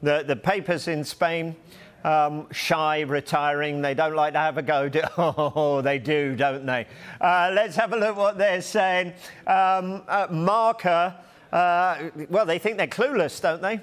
The papers in Spain, shy, retiring. They don't like to have a go. Oh, they do, don't they? Let's have a look what they're saying. Marca, well, they think they're clueless, don't they?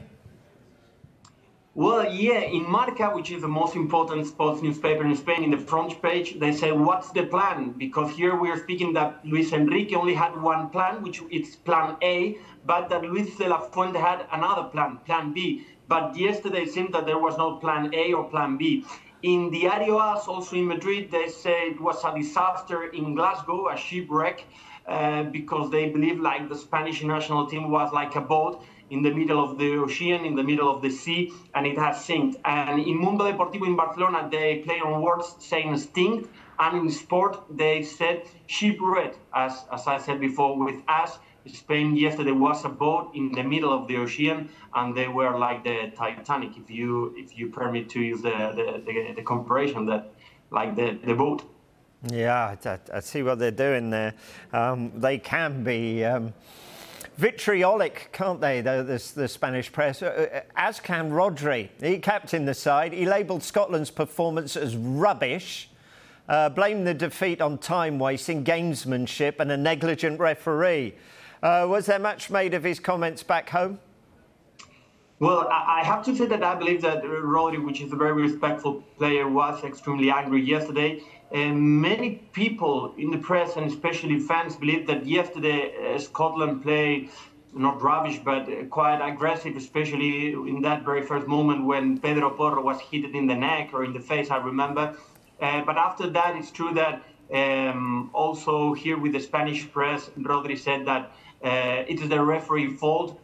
Well, yeah, in Marca, which is the most important sports newspaper in Spain, in the front page, they say, what's the plan? Because here we are speaking that Luis Enrique only had one plan, which is plan A, but that Luis de la Fuente had another plan, plan B. But yesterday it seemed that there was no plan A or plan B. In Diario AS, also in Madrid, they say it was a disaster in Glasgow, a shipwreck, because they believe like the Spanish national team was like a boat in the middle of the ocean, in the middle of the sea, and it has sunk. And in Mundo Deportivo in Barcelona, they play on words saying sting, and in sport, they said shipwreck. As I said before, with us, Spain yesterday was a boat in the middle of the ocean, and they were like the Titanic, if you permit to use the comparison, that like the boat. Yeah, I see what they're doing there. They can be vitriolic, can't they, the Spanish press? As can Rodri. He captained the side. He labelled Scotland's performance as rubbish, blamed the defeat on time wasting, gamesmanship and a negligent referee. Was there much made of his comments back home? Well, I have to say that I believe that Rodri, which is a very respectful player, was extremely angry yesterday. Many people in the press, and especially fans, believe that yesterday Scotland played not rubbish, but quite aggressive, especially in that very first moment when Pedro Porro was hit in the neck or in the face, I remember. But after that, it's true that also here with the Spanish press, Rodri said that it is the referee's fault.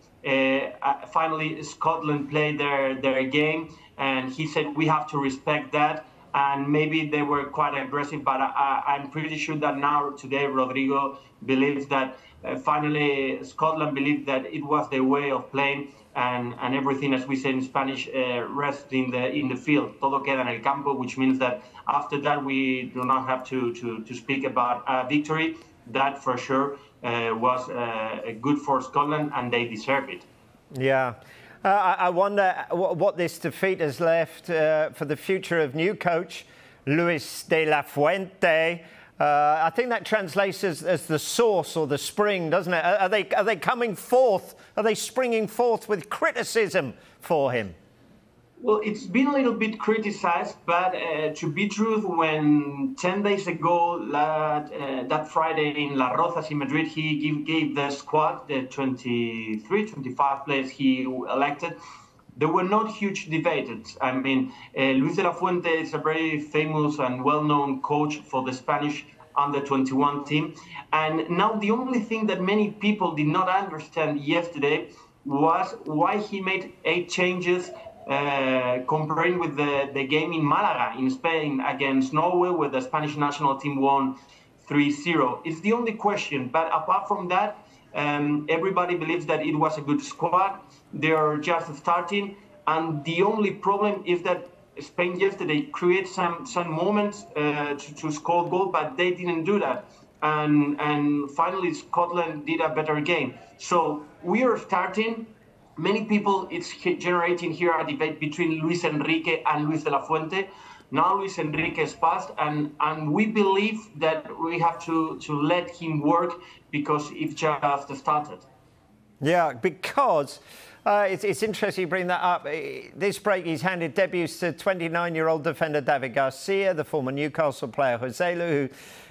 Finally, Scotland played their game, and he said we have to respect that. And maybe they were quite aggressive, but I'm pretty sure that now, today, Rodrigo believes that finally Scotland believed that it was their way of playing, and everything, as we say in Spanish, rests in the field. Todo queda en el campo, which means that after that we do not have to speak about a victory. That for sure was good for Scotland, and they deserve it. Yeah. I wonder what this defeat has left for the future of new coach Luis de la Fuente. I think that translates as the source or the spring, doesn't it? Are they coming forth? Are they springing forth with criticism for him? Well, it's been a little bit criticized, but to be true, when 10 days ago, that Friday in Las Rozas in Madrid, he gave the squad, the 23, 25 players he elected, there were not huge debates. I mean, Luis de la Fuente is a very famous and well-known coach for the Spanish under-21 team. And now the only thing that many people did not understand yesterday was why he made 8 changes comparing with the game in Malaga in Spain against Norway, where the Spanish national team won 3-0. It's the only question. But apart from that, everybody believes that it was a good squad. They are just starting. And the only problem is that Spain yesterday created some moments to score goal, but they didn't do that. And finally, Scotland did a better game. So we are starting. Many people, it's generating here a debate between Luis Enrique and Luis de la Fuente. Now Luis Enrique is passed, and we believe that we have to let him work because it just started. Yeah, because it's interesting you bring that up. This break, he's handed debuts to 29-year-old defender David Garcia, the former Newcastle player Joselu, who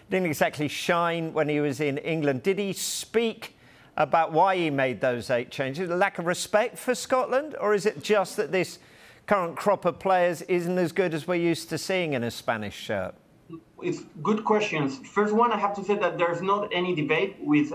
didn't exactly shine when he was in England. Did he speak about why he made those 8 changes? A lack of respect for Scotland? Or is it just that this current crop of players isn't as good as we're used to seeing in a Spanish shirt? It's good questions. First one, I have to say that there's not any debate with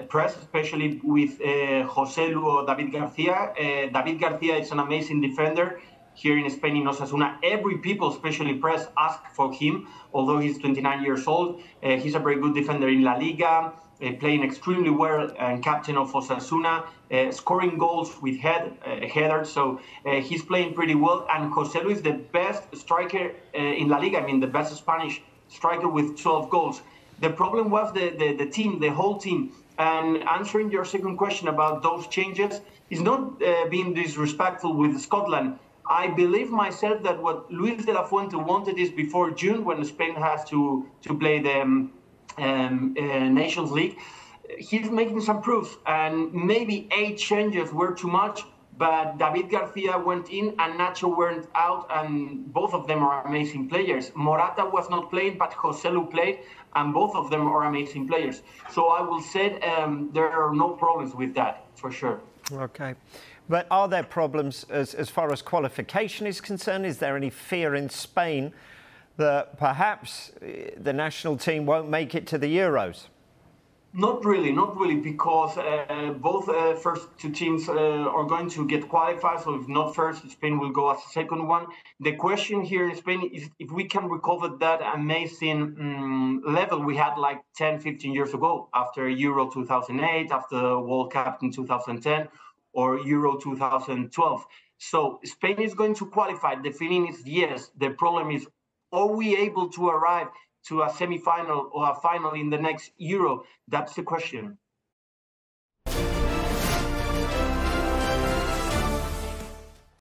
press, especially with Joselu or David Garcia. David Garcia is an amazing defender. Here in Spain, in Osasuna, every people, especially press, ask for him, although he's 29 years old. He's a very good defender in La Liga, playing extremely well, and captain of Osasuna, scoring goals with headers. So he's playing pretty well. And Joselu is the best striker in La Liga. I mean, the best Spanish striker with 12 goals. The problem was the team, the whole team. And answering your second question about those changes is not being disrespectful with Scotland. I believe myself that what Luis de la Fuente wanted is before June, when Spain has to play the Nations League, he's making some proofs, and maybe 8 changes were too much, but David Garcia went in and Nacho went out, and both of them are amazing players. Morata was not playing, but Joselu played, and both of them are amazing players. So I will say there are no problems with that, for sure. Okay. But are there problems as far as qualification is concerned? Is there any fear in Spain that perhaps the national team won't make it to the Euros? Not really, because both first 2 teams are going to get qualified. So if not first, Spain will go as the second one. The question here in Spain is if we can recover that amazing level we had like 10, 15 years ago, after Euro 2008, after World Cup in 2010, or Euro 2012. So Spain is going to qualify. The feeling is yes. The problem is, are we able to arrive to a semi-final or a final in the next Euro? That's the question.